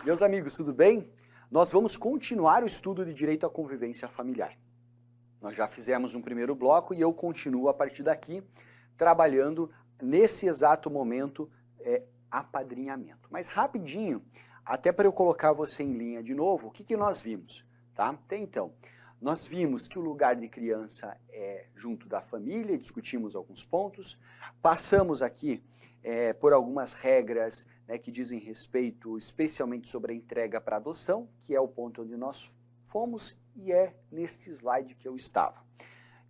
Meus amigos, tudo bem? Nós vamos continuar o estudo de Direito à Convivência Familiar. Nós já fizemos um primeiro bloco e eu continuo a partir daqui, trabalhando nesse exato momento apadrinhamento. Mas rapidinho, até para eu colocar você em linha de novo, o que nós vimos? Tá? Até então, nós vimos que o lugar de criança é junto da família, discutimos alguns pontos, passamos aqui por algumas regras, né, que dizem respeito especialmente sobre a entrega para adoção, que é o ponto onde nós fomos e é neste slide que eu estava.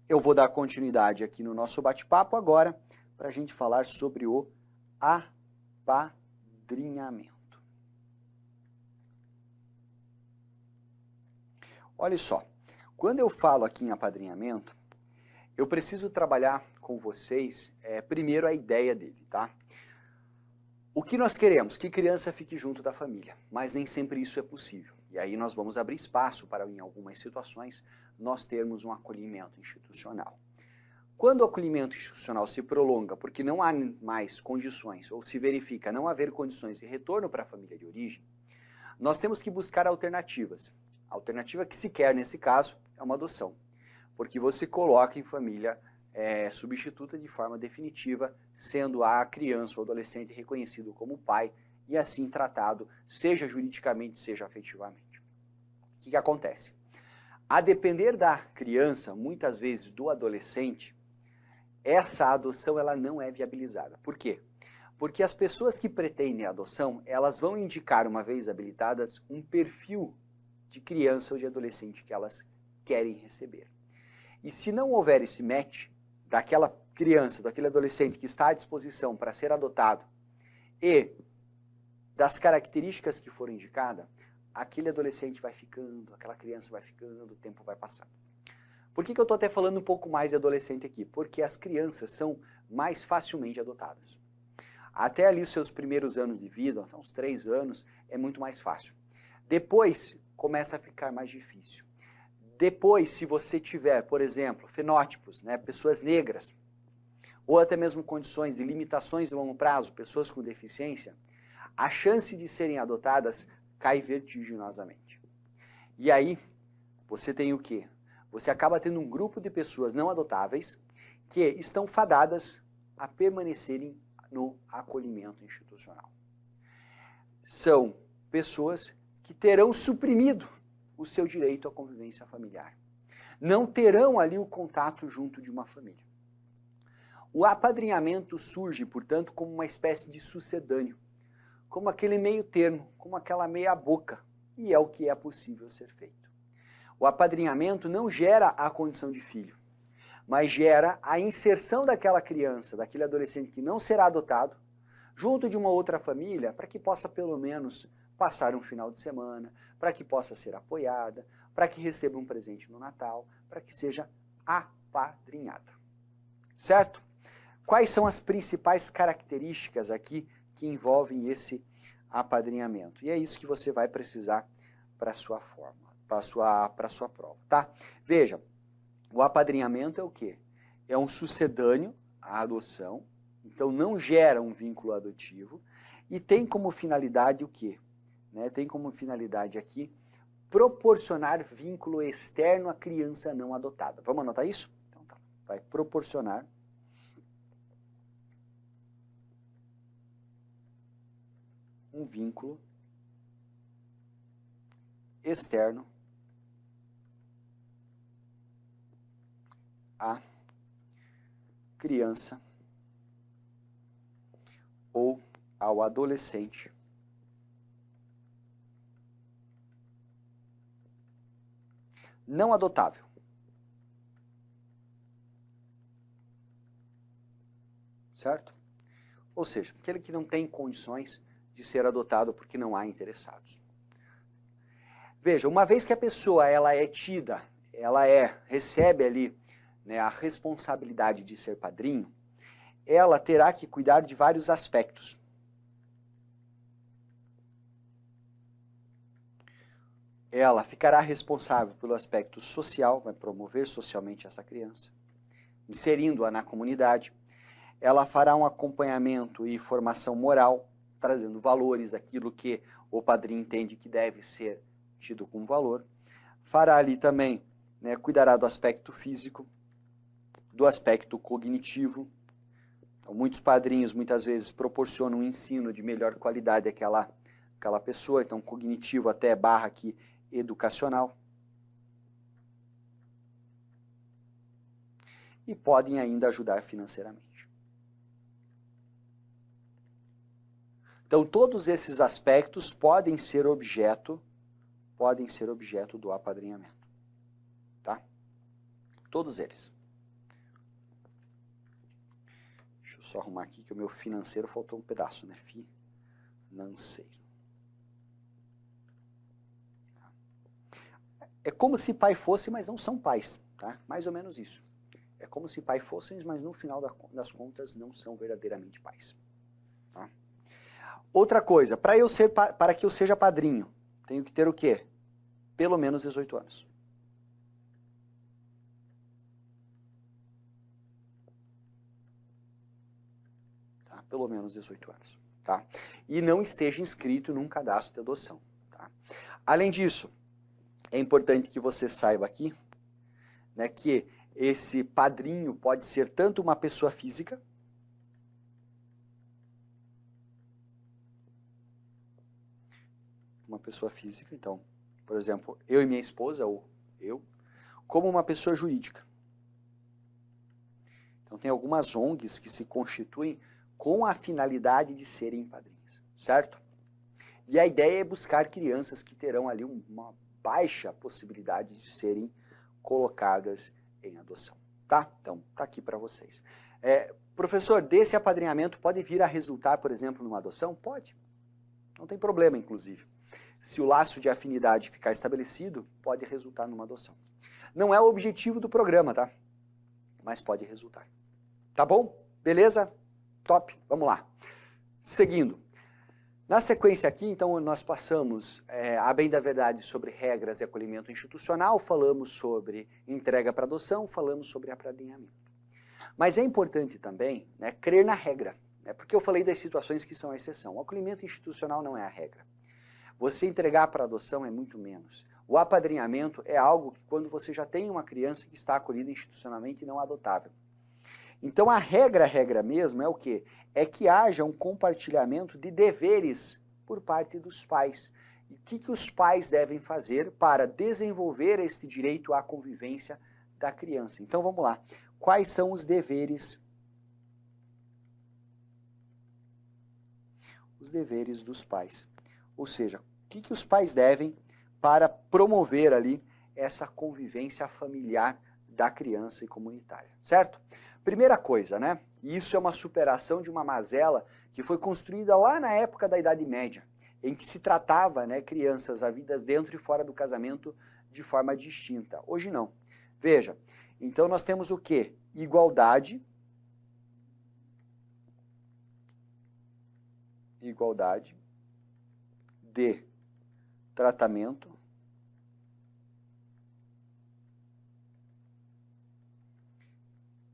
Eu vou dar continuidade aqui no nosso bate-papo agora para a gente falar sobre o apadrinhamento. Olha só, quando eu falo aqui em apadrinhamento, eu preciso trabalhar com vocês primeiro a ideia dele, tá? O que nós queremos? Que criança fique junto da família, mas nem sempre isso é possível. E aí nós vamos abrir espaço para, em algumas situações, nós termos um acolhimento institucional. Quando o acolhimento institucional se prolonga porque não há mais condições, ou se verifica não haver condições de retorno para a família de origem, nós temos que buscar alternativas. A alternativa que se quer nesse caso é uma adoção, porque você coloca em família substituta de forma definitiva, sendo a criança ou adolescente reconhecido como pai e assim tratado, seja juridicamente, seja afetivamente. O que acontece? A depender da criança, muitas vezes do adolescente, essa adoção ela não é viabilizada. Por quê? Porque as pessoas que pretendem a adoção, elas vão indicar, uma vez habilitadas, um perfil de criança ou de adolescente que elas querem receber. E se não houver esse match daquela criança, daquele adolescente que está à disposição para ser adotado e das características que foram indicadas, aquele adolescente vai ficando, aquela criança vai ficando, o tempo vai passando. Por que eu estou até falando um pouco mais de adolescente aqui? Porque as crianças são mais facilmente adotadas. Até ali os seus primeiros anos de vida, até uns 3 anos, é muito mais fácil. Depois começa a ficar mais difícil. Depois, se você tiver, por exemplo, fenótipos, né, pessoas negras, ou até mesmo condições de limitações de longo prazo, pessoas com deficiência, a chance de serem adotadas cai vertiginosamente. E aí, você tem o quê? Você acaba tendo um grupo de pessoas não adotáveis que estão fadadas a permanecerem no acolhimento institucional. São pessoas que terão suprimido o seu direito à convivência familiar. Não terão ali o contato junto de uma família. O apadrinhamento surge, portanto, como uma espécie de sucedâneo, como aquele meio termo, como aquela meia boca, e é o que é possível ser feito. O apadrinhamento não gera a condição de filho, mas gera a inserção daquela criança, daquele adolescente que não será adotado, junto de uma outra família, para que possa pelo menos passar um final de semana, para que possa ser apoiada, para que receba um presente no Natal, para que seja apadrinhada. Certo? Quais são as principais características aqui que envolvem esse apadrinhamento? E é isso que você vai precisar para a sua forma, para a sua prova, tá? Veja, o apadrinhamento é o quê? É um sucedâneo à adoção, então não gera um vínculo adotivo e tem como finalidade o quê? Tem como finalidade aqui proporcionar vínculo externo à criança não adotada. Vamos anotar isso? Então tá. Vai proporcionar um vínculo externo à criança ou ao adolescente não adotável. Certo? Ou seja, aquele que não tem condições de ser adotado porque não há interessados. Veja, uma vez que a pessoa ela é tida, recebe ali, né, a responsabilidade de ser padrinho, ela terá que cuidar de vários aspectos. Ela ficará responsável pelo aspecto social, vai promover socialmente essa criança, inserindo-a na comunidade. Ela fará um acompanhamento e formação moral, trazendo valores daquilo que o padrinho entende que deve ser tido como valor. Fará ali também, né, cuidará do aspecto físico, do aspecto cognitivo. Então, muitos padrinhos muitas vezes proporcionam um ensino de melhor qualidade àquela pessoa, então cognitivo até barra aqui educacional. E podem ainda ajudar financeiramente. Então, todos esses aspectos podem ser objeto do apadrinhamento. Tá? Todos eles. Deixa eu só arrumar aqui que o meu financeiro faltou um pedaço, né? Financeiro. É como se pai fosse, mas não são pais, tá? Mais ou menos isso. É como se pai fossem, mas no final das contas não são verdadeiramente pais. Tá? Outra coisa, para que eu seja padrinho, tenho que ter o quê? Pelo menos 18 anos. Tá? Pelo menos 18 anos. Tá? E não esteja inscrito num cadastro de adoção. Tá? Além disso, é importante que você saiba aqui, né, que esse padrinho pode ser tanto uma pessoa física, então, por exemplo, eu e minha esposa, ou eu, como uma pessoa jurídica. Então tem algumas ONGs que se constituem com a finalidade de serem padrinhos, certo? E a ideia é buscar crianças que terão ali uma baixa possibilidade de serem colocadas em adoção, tá? Então, tá aqui para vocês. Professor, desse apadrinhamento pode vir a resultar, por exemplo, numa adoção? Pode. Não tem problema, inclusive. Se o laço de afinidade ficar estabelecido, pode resultar numa adoção. Não é o objetivo do programa, tá? Mas pode resultar. Tá bom? Beleza? Top. Vamos lá. Seguindo. Na sequência aqui, então, nós passamos, a bem da verdade, sobre regras de acolhimento institucional, falamos sobre entrega para adoção, falamos sobre apadrinhamento. Mas é importante também, né, crer na regra, né, porque eu falei das situações que são a exceção. O acolhimento institucional não é a regra. Você entregar para adoção é muito menos. O apadrinhamento é algo que quando você já tem uma criança que está acolhida institucionalmente e não adotável. Então a regra mesmo é o quê? É que haja um compartilhamento de deveres por parte dos pais. E o que os pais devem fazer para desenvolver este direito à convivência da criança? Então vamos lá. Quais são os deveres? Os deveres dos pais. Ou seja, o que os pais devem para promover ali essa convivência familiar da criança e comunitária, certo? Primeira coisa, né? Isso é uma superação de uma mazela que foi construída lá na época da Idade Média, em que se tratava, né, crianças havidas dentro e fora do casamento de forma distinta. Hoje não. Veja, então nós temos o quê? Igualdade de tratamento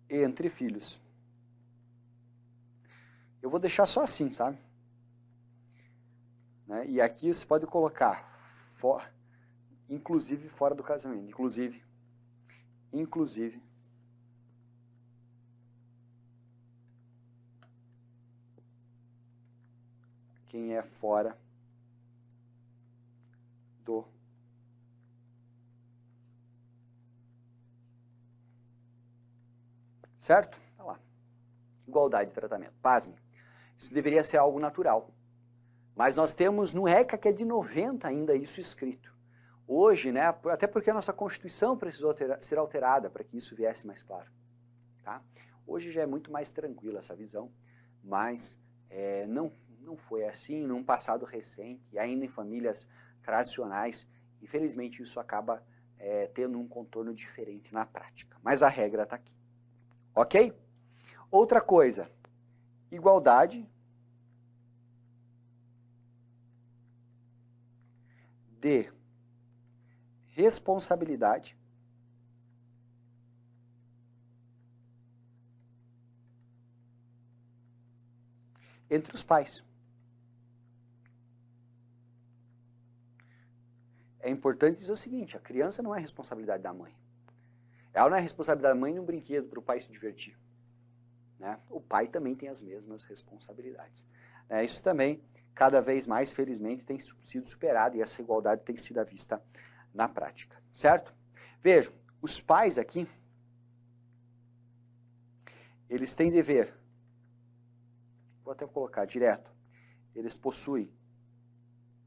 entre filhos. Eu vou deixar só assim, sabe? Né? E aqui você pode colocar, inclusive fora do casamento, inclusive, quem é fora do certo? Olha lá. Igualdade de tratamento. Pasme. Isso deveria ser algo natural. Mas nós temos no ECA que é de 90 ainda isso escrito. Hoje, né, até porque a nossa Constituição precisou ser alterada para que isso viesse mais claro. Tá? Hoje já é muito mais tranquila essa visão, mas não foi assim num passado recente, e ainda em famílias tradicionais, infelizmente isso acaba tendo um contorno diferente na prática. Mas a regra está aqui. Ok? Outra coisa, igualdade de responsabilidade entre os pais. é importante dizer o seguinte, a criança não é responsabilidade da mãe. Ela não é responsabilidade da mãe num brinquedo para o pai se divertir. Né? O pai também tem as mesmas responsabilidades. Isso também, cada vez mais, felizmente, tem sido superado e essa igualdade tem sido vista na prática. Certo? Vejam, os pais aqui, eles têm dever, vou até colocar direto, eles possuem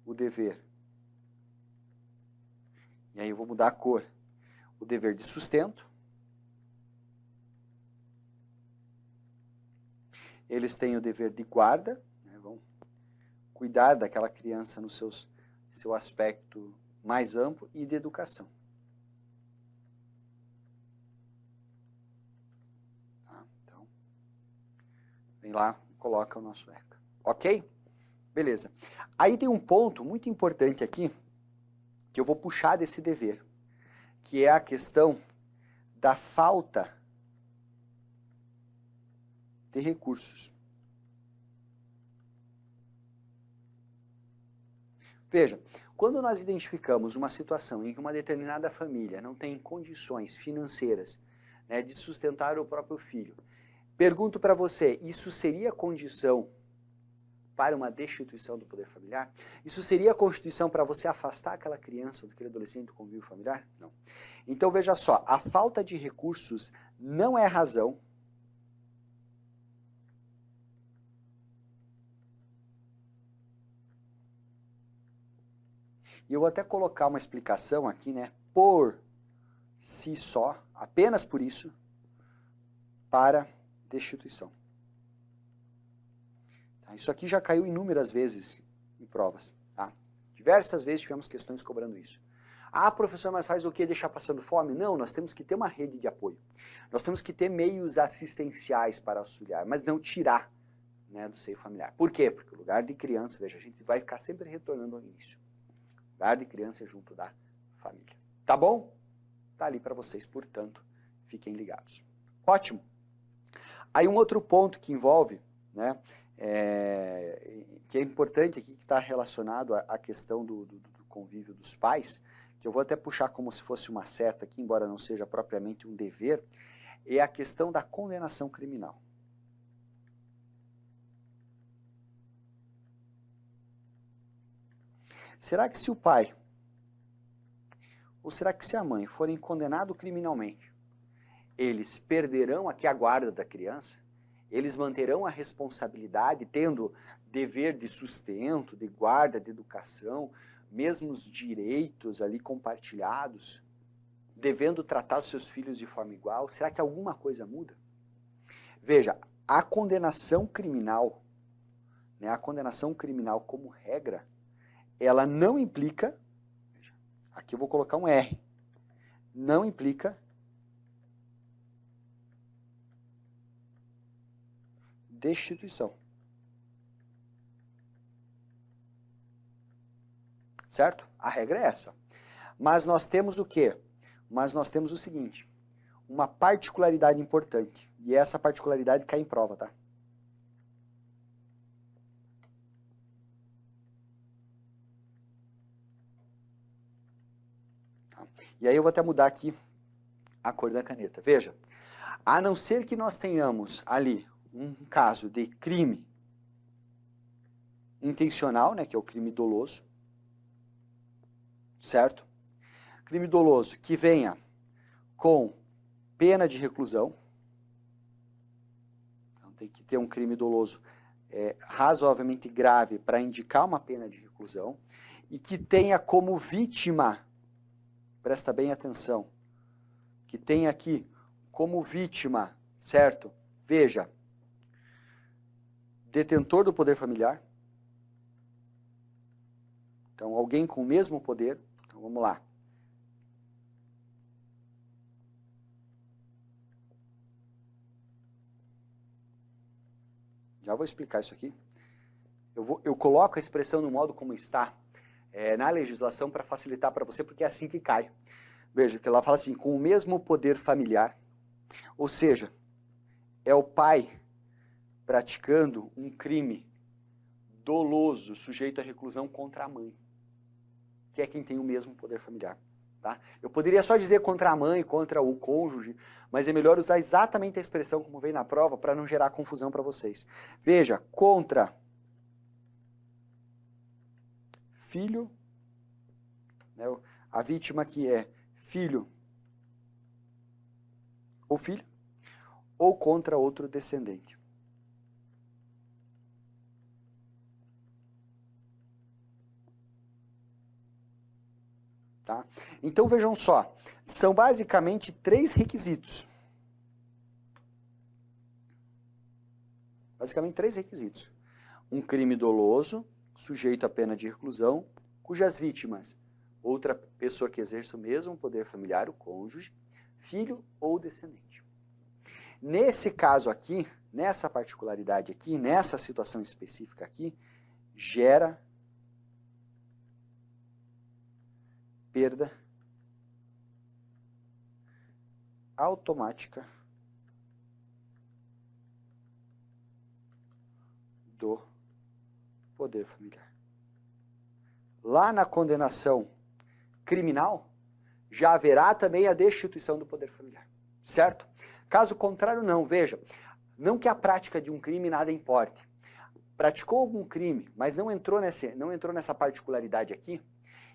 o dever, e aí eu vou mudar a cor, o dever de sustento, eles têm o dever de guarda, né, vão cuidar daquela criança no seu aspecto mais amplo, e de educação. Tá? Então, vem lá e coloca o nosso ECA. Ok? Beleza. Aí tem um ponto muito importante aqui, que eu vou puxar desse dever, que é a questão da falta de recursos. Veja, quando nós identificamos uma situação em que uma determinada família não tem condições financeiras, né, de sustentar o próprio filho, pergunto para você, isso seria condição para uma destituição do poder familiar? Isso seria a constituição para você afastar aquela criança ou aquele adolescente do convívio familiar? Não. Então veja só, a falta de recursos não é razão e eu vou até colocar uma explicação aqui, né, por si só, apenas por isso, para destituição. Isso aqui já caiu inúmeras vezes em provas. Tá? Diversas vezes tivemos questões cobrando isso. Ah, professor, mas faz o quê? Deixar passando fome? Não, nós temos que ter uma rede de apoio. Nós temos que ter meios assistenciais para auxiliar, mas não tirar, né, do seio familiar. Por quê? Porque o lugar de criança, veja, a gente vai ficar sempre retornando ao início. O lugar de criança é junto da família. Tá bom? Tá ali para vocês, portanto, fiquem ligados. Ótimo. Aí um outro ponto que envolve, né, que é importante aqui, que está relacionado à questão do convívio dos pais, que eu vou até puxar como se fosse uma seta aqui, embora não seja propriamente um dever, é a questão da condenação criminal. Será que se o pai, ou será que se a mãe forem condenados criminalmente, eles perderão aqui a guarda da criança? Eles manterão a responsabilidade, tendo dever de sustento, de guarda, de educação, mesmos direitos ali compartilhados, devendo tratar os seus filhos de forma igual? Será que alguma coisa muda? Veja, a condenação criminal, né, a condenação criminal como regra, ela não implica, veja, aqui eu vou colocar um R, não implica destituição. Certo? A regra é essa. Mas nós temos o quê? Mas nós temos o seguinte, uma particularidade importante, e essa particularidade cai em prova, tá? E aí eu vou até mudar aqui a cor da caneta. Veja, a não ser que nós tenhamos ali um caso de crime intencional, né, que é o crime doloso, certo? Crime doloso que venha com pena de reclusão, então tem que ter um crime doloso razoavelmente grave para indicar uma pena de reclusão, e que tenha como vítima, presta bem atenção, que tenha aqui como vítima, certo? Veja, detentor do poder familiar, então alguém com o mesmo poder, então vamos lá. Já vou explicar isso aqui. Eu coloco a expressão no modo como está na legislação para facilitar para você, porque é assim que cai. Veja, que ela fala assim, com o mesmo poder familiar, ou seja, é o pai praticando um crime doloso, sujeito à reclusão contra a mãe. que é quem tem o mesmo poder familiar. Tá? Eu poderia só dizer contra a mãe, contra o cônjuge, mas é melhor usar exatamente a expressão como veio na prova para não gerar confusão para vocês. Veja, contra filho, né, a vítima aqui é filho ou filha, ou contra outro descendente. Tá? Então vejam só, são basicamente 3 requisitos. Basicamente 3 requisitos. Um crime doloso, sujeito à pena de reclusão, cujas vítimas, outra pessoa que exerce o mesmo poder familiar, o cônjuge, filho ou descendente. Nesse caso aqui, nessa particularidade aqui, nessa situação específica aqui, gera perda automática do poder familiar. Lá na condenação criminal, já haverá também a destituição do poder familiar, certo? Caso contrário, não. Veja, não que a prática de um crime nada importe. Praticou algum crime, mas não entrou nessa particularidade aqui,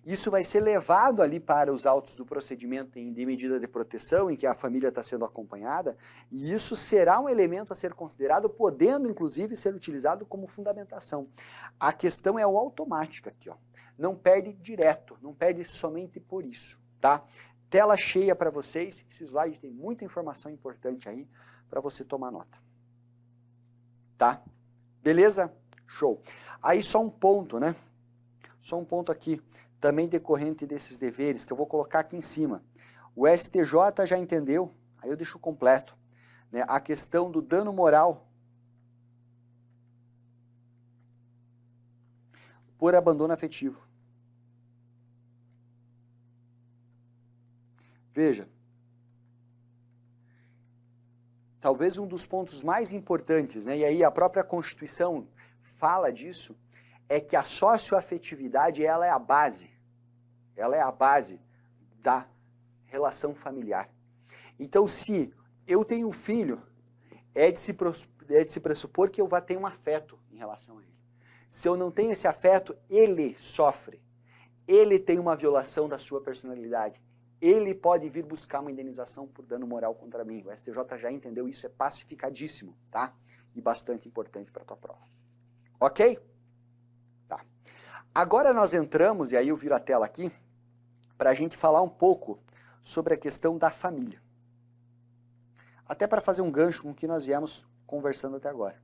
isso vai ser levado ali para os autos do procedimento de medida de proteção, em que a família está sendo acompanhada, e isso será um elemento a ser considerado, podendo inclusive ser utilizado como fundamentação. A questão é o automática aqui, ó. Não perde direto, não perde somente por isso, tá? Tela cheia para vocês, esse slide tem muita informação importante aí para você tomar nota. Tá? Beleza? Show. Aí só um ponto, né? Só um ponto aqui, também decorrente desses deveres, que eu vou colocar aqui em cima. O STJ já entendeu, aí eu deixo completo, né, a questão do dano moral por abandono afetivo. Veja, talvez um dos pontos mais importantes, né, e aí a própria Constituição fala disso, é que a socioafetividade, ela é a base da relação familiar. Então, se eu tenho um filho, é de se pressupor que eu vá ter um afeto em relação a ele. Se eu não tenho esse afeto, ele sofre. Ele tem uma violação da sua personalidade. Ele pode vir buscar uma indenização por dano moral contra mim. O STJ já entendeu isso, é pacificadíssimo, tá? E bastante importante para a tua prova. Ok? Tá. Agora nós entramos, e aí eu viro a tela aqui, para a gente falar um pouco sobre a questão da família. Até para fazer um gancho com o que nós viemos conversando até agora.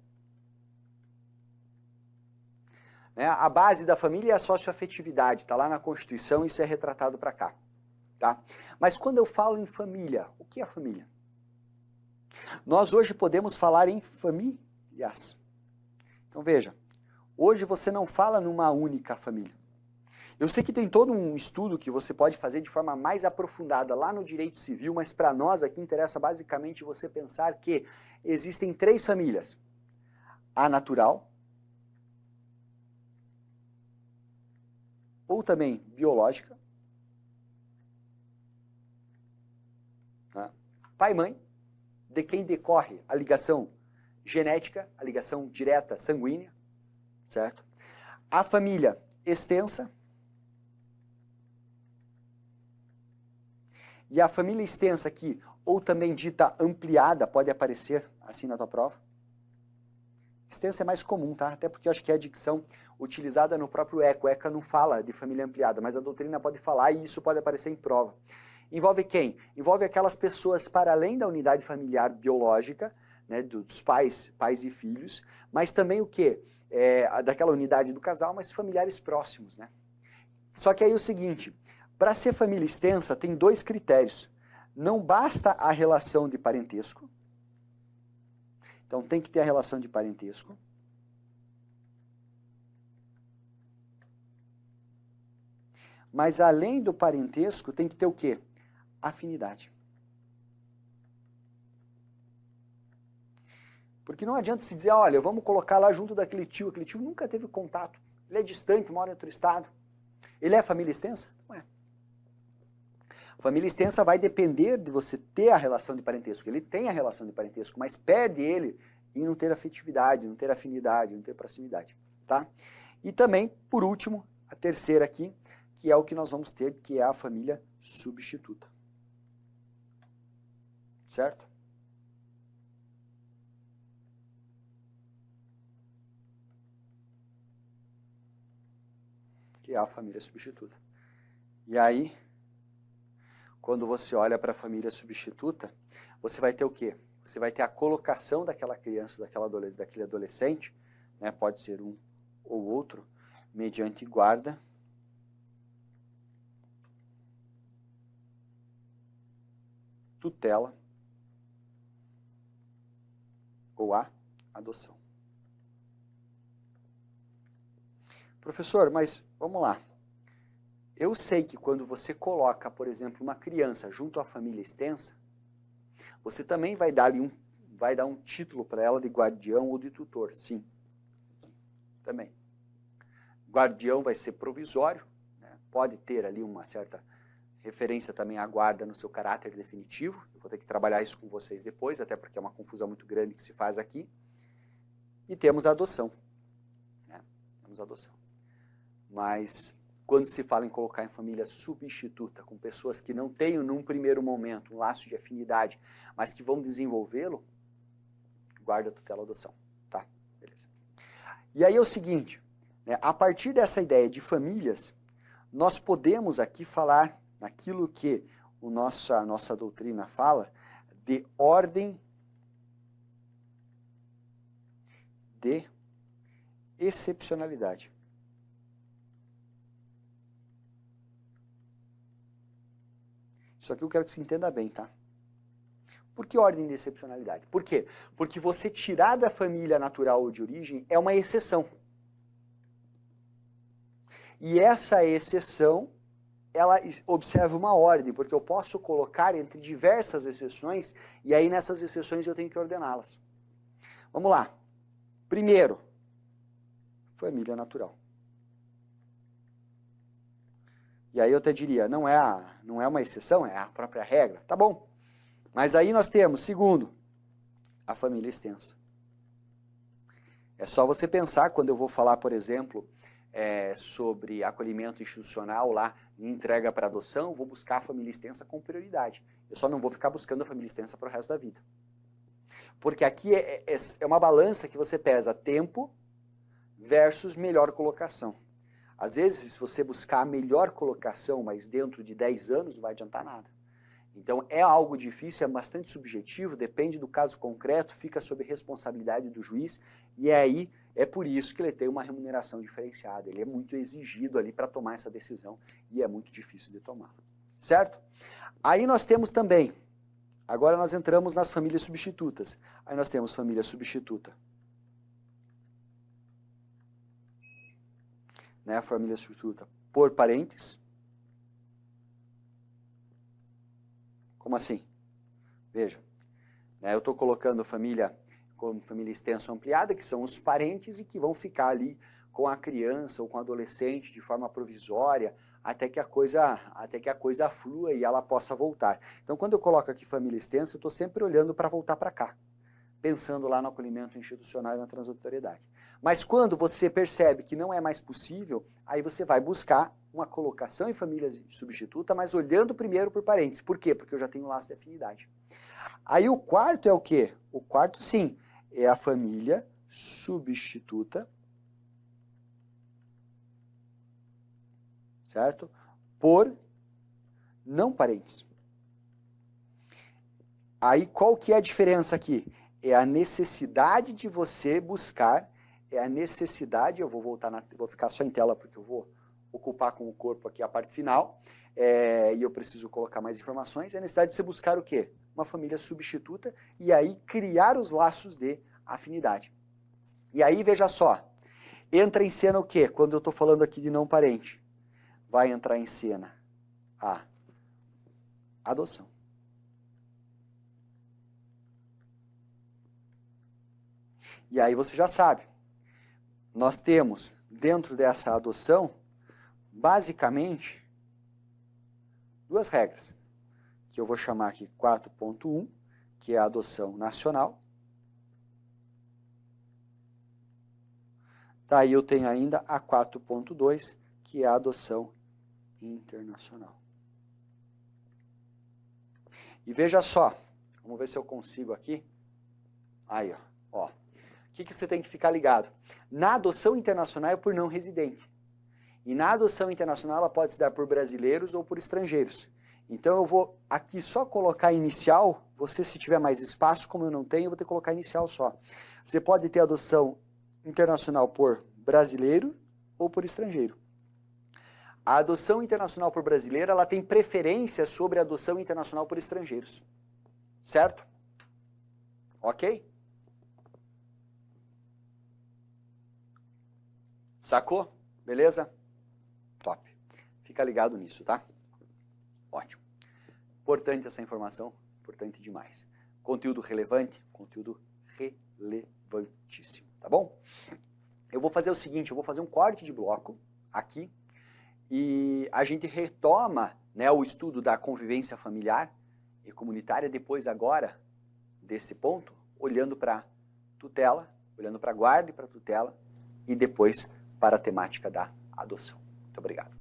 Né? A base da família é a socioafetividade, está lá na Constituição, isso é retratado para cá. Tá? Mas quando eu falo em família, o que é família? Nós hoje podemos falar em famílias. Então veja, hoje você não fala numa única família. Eu sei que tem todo um estudo que você pode fazer de forma mais aprofundada lá no direito civil, mas para nós aqui interessa basicamente você pensar que existem 3 famílias. A natural, ou também biológica, né? Pai e mãe, de quem decorre a ligação genética, a ligação direta sanguínea, certo? A família extensa, e a família extensa aqui, ou também dita ampliada, pode aparecer assim na tua prova. Extensa é mais comum, tá? Até porque eu acho que é a dicção utilizada no próprio ECA. O ECA não fala de família ampliada, mas a doutrina pode falar e isso pode aparecer em prova. Envolve quem? Envolve aquelas pessoas para além da unidade familiar biológica, né, dos pais e filhos, mas também o quê? Daquela unidade do casal, mas familiares próximos, né? Só que aí é o seguinte, para ser família extensa tem 2 critérios. Não basta a relação de parentesco, então tem que ter a relação de parentesco. Mas além do parentesco tem que ter o quê? Afinidade. Porque não adianta se dizer, olha, vamos colocar lá junto daquele tio nunca teve contato, ele é distante, mora em outro estado. Ele é família extensa? Não é. Família extensa vai depender de você ter a relação de parentesco. Ele tem a relação de parentesco, mas perde ele em não ter afetividade, não ter afinidade, não ter proximidade, tá? E também, por último, a terceira aqui, que é o que nós vamos ter, que é a família substituta. Certo? Que é a família substituta. E aí, quando você olha para a família substituta, você vai ter o quê? Você vai ter a colocação daquela criança, daquele adolescente, né, pode ser um ou outro, mediante guarda, tutela ou a adoção. Professor, mas vamos lá. Eu sei que quando você coloca, por exemplo, uma criança junto à família extensa, você também vai dar um título para ela de guardião ou de tutor, sim. Também. Guardião vai ser provisório, né? Pode ter ali uma certa referência também à guarda no seu caráter definitivo. Eu vou ter que trabalhar isso com vocês depois, até porque é uma confusão muito grande que se faz aqui. E temos a adoção. Né? Temos a adoção. Mas quando se fala em colocar em família substituta, com pessoas que não tenham num primeiro momento um laço de afinidade, mas que vão desenvolvê-lo, guarda, tutela, adoção. Tá? Beleza. E aí é o seguinte, né, a partir dessa ideia de famílias, nós podemos aqui falar naquilo que a nossa doutrina fala de ordem de excepcionalidade. Isso aqui eu quero que você entenda bem, tá? Por que ordem de excepcionalidade? Por quê? Porque você tirar da família natural ou de origem é uma exceção. E essa exceção, ela observa uma ordem, porque eu posso colocar entre diversas exceções, e aí nessas exceções eu tenho que ordená-las. Vamos lá. Primeiro, família natural. E aí eu até diria, não é uma exceção, é a própria regra. Tá bom. Mas aí nós temos, segundo, a família extensa. É só você pensar, quando eu vou falar, por exemplo, sobre acolhimento institucional lá, em entrega para adoção, vou buscar a família extensa com prioridade. Eu só não vou ficar buscando a família extensa para o resto da vida. Porque aqui é uma balança que você pesa tempo versus melhor colocação. Às vezes, se você buscar a melhor colocação, mas dentro de 10 anos, não vai adiantar nada. Então, é algo difícil, é bastante subjetivo, depende do caso concreto, fica sob responsabilidade do juiz, e aí é por isso que ele tem uma remuneração diferenciada. Ele é muito exigido ali para tomar essa decisão, e é muito difícil de tomar. Certo? Aí nós temos também, agora nós entramos nas famílias substitutas. Aí nós temos família substituta. Né, a família substituta por parentes. Como assim? Veja, né, eu estou colocando família como família extensa ou ampliada, que são os parentes e que vão ficar ali com a criança ou com o adolescente de forma provisória, até que a coisa flua e ela possa voltar. Então, quando eu coloco aqui família extensa, eu estou sempre olhando para voltar para cá, pensando lá no acolhimento institucional e na transitoriedade. Mas quando você percebe que não é mais possível, aí você vai buscar uma colocação em família substituta, mas olhando primeiro por parentes. Por quê? Porque eu já tenho laço de afinidade. Aí o quarto é o quê? O quarto, sim, é a família substituta, certo? Por não parentes. Aí qual que é a diferença aqui? É a necessidade de você buscar, é a necessidade, eu vou vou ficar só em tela porque eu vou ocupar com o corpo aqui a parte final, e eu preciso colocar mais informações, é a necessidade de você buscar o quê? Uma família substituta e aí criar os laços de afinidade. E aí, veja só, entra em cena o quê? Quando eu estou falando aqui de não parente, vai entrar em cena a adoção. E aí você já sabe, nós temos dentro dessa adoção basicamente, duas regras, que eu vou chamar aqui 4.1, que é a adoção nacional. Daí eu tenho ainda a 4.2, que é a adoção internacional. E veja só, vamos ver se eu consigo aqui. Aí, ó. O que você tem que ficar ligado? Na adoção internacional é por não residente. E na adoção internacional ela pode se dar por brasileiros ou por estrangeiros. Então eu vou aqui só colocar inicial, você se tiver mais espaço, como eu não tenho, eu vou ter que colocar inicial só. Você pode ter adoção internacional por brasileiro ou por estrangeiro. A adoção internacional por brasileiro, ela tem preferência sobre a adoção internacional por estrangeiros. Certo? Ok? Sacou? Beleza? Top. Fica ligado nisso, tá? Ótimo. Importante essa informação, importante demais. Conteúdo relevante, conteúdo relevantíssimo, tá bom? Eu vou fazer o seguinte, eu vou fazer um corte de bloco aqui e a gente retoma, né, o estudo da convivência familiar e comunitária depois agora desse ponto, olhando para tutela, olhando para guarda e para tutela e depois para a temática da adoção. Muito obrigado.